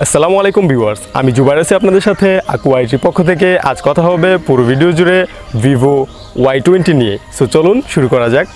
আসসালামু আলাইকুম ভিউয়ার্স, আমি জুবাইর আছি আপনাদের সাথে Aqua পক্ষ থেকে। আজ কথা হবে পুরো ভিডিও জুড়ে Vivo Y20 নিয়ে। সো চলুন শুরু করা যাক।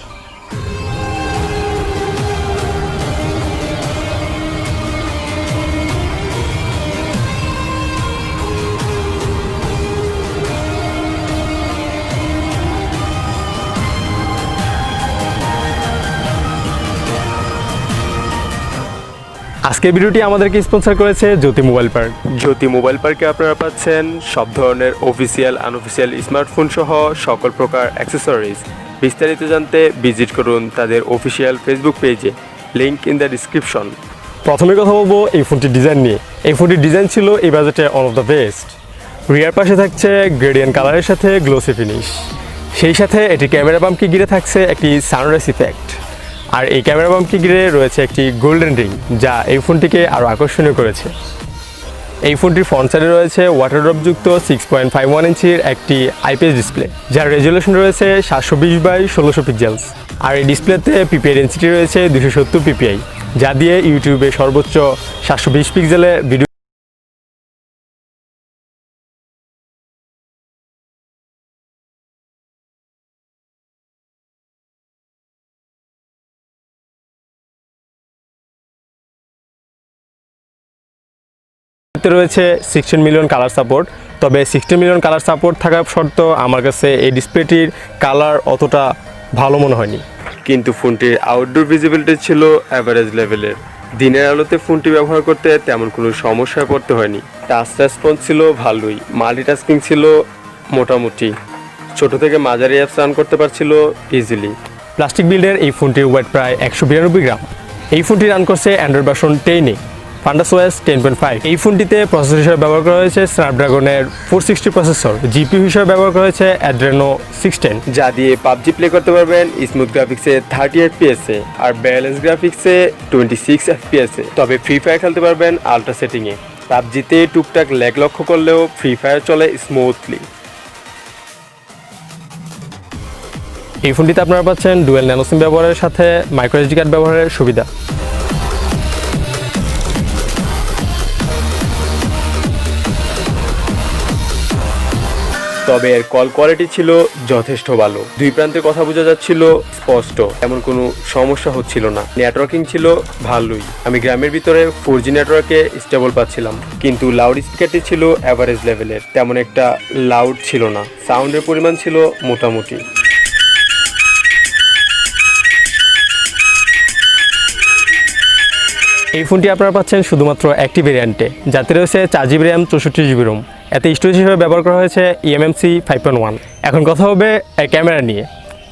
আজকের ভিডিওটি আমাদেরকে স্পন্সর করেছে জ্যোতি মোবাইল পার্ক। জ্যোতি মোবাইল পার্কে আপনারা পাচ্ছেন সব ধরনের অফিসিয়াল আনঅফিসিয়াল স্মার্টফোন সহ সকল প্রকার অ্যাক্সেসরিজ। বিস্তারিত জানতে ভিজিট করুন তাদের অফিসিয়াল ফেসবুক পেজে, লিংক ইন দ্য ডিসক্রিপশন। প্রথমে কথা বলবো এই ফোনটির ডিজাইন নিয়ে। এই ফোনটির ডিজাইন ছিল এই বাজেটে ওয়ান অফ দ্য বেস্ট। রিয়ার পাশে থাকছে গ্রেডিয়েন্ট কালারের সাথে গ্লোসি ফিনিশ, সেই সাথে এটি ক্যামেরা বাম্পকে ঘিরে থাকছে একটি সানরাইজ ইফেক্ট। আর এই ক্যামেরা বাম্পকে ঘিরে রয়েছে একটি গোল্ডেন রিং, যা এই ফোনটিকে আরও আকর্ষণীয় করেছে। এই ফোনটির ফ্রন্ট সাইডে রয়েছে ওয়াটারড্রপযুক্ত 6.51 ইঞ্চির একটি আইপিএস ডিসপ্লে, যার রেজুলেশন রয়েছে 720x1600 পিক্সেলস। আর এই ডিসপ্লেতে পিপিআই ডেন্সিটি রয়েছে 270 পিপিআই, যা দিয়ে ইউটিউবে সর্বোচ্চ 720 পিক্সেলের ভিডিও রয়েছে 16 মিলিয়ন কালার সাপোর্ট। তবে 16 মিলিয়ন কালার সাপোর্ট থাকা সত্ত্বেও আমার কাছে এই ডিসপ্লেটির কালার অতটা ভালো মনে হয়নি। কিন্তু ফোনটির আউটডোর ভিজিবিলিটি ছিল অ্যাভারেজ লেভেলের। দিনের আলোতে ফোনটি ব্যবহার করতে তেমন কোনো সমস্যায় পড়তে হয়নি। টাচ রেসপন্স ছিল ভালোই, মাল্টিটাস্কিং ছিল মোটামুটি, ছোট থেকে মাঝারি অ্যাপস রান করতে পারছিল ইজিলি। প্লাস্টিক বিল্ডের এই ফোনটির ওয়েট প্রায় 192 গ্রাম। এই ফোনটি রান করছে অ্যান্ড্রয়েড ভার্সন 10-এ, ফান্ডাসওএস 10.5। এই ফোনটিতে প্রসেসর হিসেবে ব্যবহার করা হয়েছে স্ন্যাপড্রাগনের 460 প্রসেসর। জিপিইউ হিসেবে ব্যবহার করা হয়েছে অ্যাড্রেনো 610, যা দিয়ে পাবজি প্লে করতে পারবেন স্মুথ গ্রাফিক্সে 30 এফপিএসে আর ব্যালেন্স গ্রাফিক্সে 26 এফপিএসে। তবে ফ্রি ফায়ার খেলতে পারবেন আলট্রা সেটিংয়ে। পাবজিতে টুকটাক ল্যাগ লক্ষ্য করলেও ফ্রি ফায়ার চলে স্মুথলি। এই ফোনটিতে আপনারা পাচ্ছেন ডুয়েল ন্যানো সিম ব্যবহারের সাথে মাইক্রোএসডি কার্ড ব্যবহারের সুবিধা। তবে এর কল কোয়ালিটি ছিল যথেষ্ট ভালো, দুই প্রান্তে কথা বোঝা যাচ্ছিল স্পষ্ট, এমন কোনো সমস্যা হচ্ছিল না। নেটওয়ার্কিং ছিল ভালোই, আমি গ্রামের ভিতরে 4G নেটওয়ার্কে স্টেবল পাচ্ছিলাম। কিন্তু লাউড স্পিকারটি ছিল অ্যাভারেজ লেভেলের, তেমন একটা লাউড ছিল না, সাউন্ডের পরিমাণ ছিল মোটামুটি। এই ফোনটি আপনারা পাচ্ছেন শুধুমাত্র একটি ভেরিয়েন্টে, যাতে রয়েছে 4GB র্যাম 64GB রোম। এতে স্টোরেজ হিসেবে ব্যবহার করা হয়েছে eMMC 5.1। এখন কথা হবে এই ক্যামেরা নিয়ে,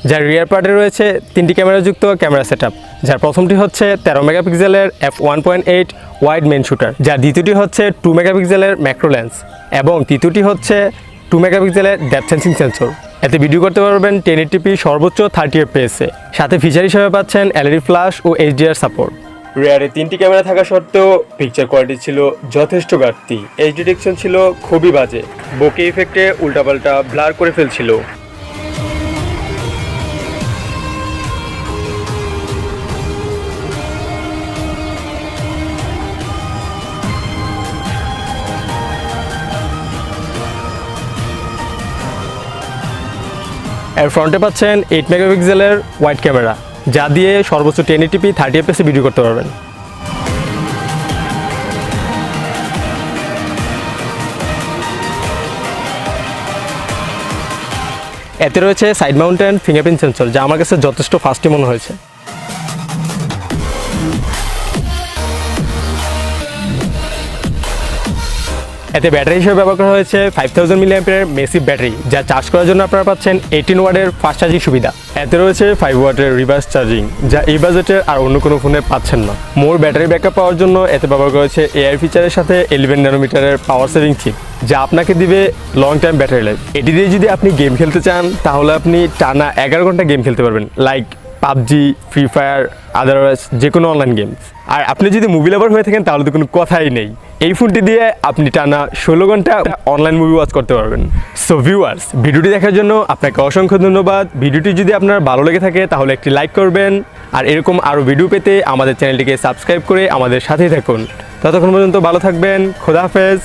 যার রিয়ার পার্টে রয়েছে 3টি ক্যামেরাযুক্ত ক্যামেরা সেটআপ। যার প্রথমটি হচ্ছে 13 মেগাপিক্সেলের f1.8 ওয়াইড মেন শুটার, যার দ্বিতীয়টি হচ্ছে 2 মেগাপিক্সেলের ম্যাক্রো লেন্স এবং তৃতীয়টি হচ্ছে 2 মেগাপিক্সেলের ডেপথ সেন্সিং সেন্সর। এতে ভিডিও করতে পারবেন 1080p সর্বোচ্চ 30 এফপিএসে। সাথে ফিচার হিসেবে পাচ্ছেন এলইডি ফ্ল্যাশ ও এইচডিআর সাপোর্ট। রিয়ারে 3টি ক্যামেরা থাকা সত্ত্বেও পিকচার কোয়ালিটি ছিল যথেষ্ট ঘাটতি। এইচডি ডিটেকশন ছিল খুবই বাজে, বোকে ইফেক্টে উল্টাপাল্টা ব্লার করে ফেলছিল। এর ফ্রন্টে পাচ্ছেন 8 মেগাপিক্সেলের ওয়াইড ক্যামেরা, যা দিয়ে সর্বোচ্চ 1080p 30 এফপিএসে ভিডিও করতে পারবেন। এতে রয়েছে সাইড মাউন্টেন ফিঙ্গারপ্রিন্ট সেন্সর, যা আমার কাছে যথেষ্ট ফাস্টই মনে হয়েছে। এতে ব্যাটারি হিসেবে ব্যবহার করা হয়েছে 5000 mAh মেসিভ ব্যাটারি, যা চার্জ করার জন্য আপনারা পাচ্ছেন 18 ওয়াটের ফাস্ট চার্জিং সুবিধা। এতে রয়েছে 5 ওয়াটের রিভার্স চার্জিং, যা এই বাজেটের আর অন্য কোনো ফোনে পাচ্ছেন না। মোর ব্যাটারি ব্যাকআপ পাওয়ার জন্য এতে ব্যবহার করা হয়েছে এআই ফিচারের সাথে 11 ন্যানোমিটারের পাওয়ার সেভিং চিপ, যা আপনাকে দিবে লং টাইম ব্যাটারি লাইফ। এটি দিয়ে যদি আপনি গেম খেলতে চান, তাহলে আপনি টানা 11 ঘন্টা গেম খেলতে পারবেন, like PUBG, free fire, otherwise যে কোনো অনলাইন গেমস। আর আপনি যদি মুভি লাভার হয়ে থাকেন, তাহলে তো কোনো কথাই নেই। এই ফোনটি দিয়ে আপনি টানা 16 ঘন্টা অনলাইন মুভি ওয়াচ করতে পারবেন। সো ভিউয়ার্স, ভিডিওটি দেখার জন্য আপনাকে অসংখ্য ধন্যবাদ। ভিডিওটি যদি আপনার ভালো লেগে থাকে তাহলে একটি লাইক করবেন, আর এরকম আরও ভিডিও পেতে আমাদের চ্যানেলটিকে সাবস্ক্রাইব করে আমাদের সাথেই থাকুন। ততক্ষণ পর্যন্ত ভালো থাকবেন। খোদা হাফেজ।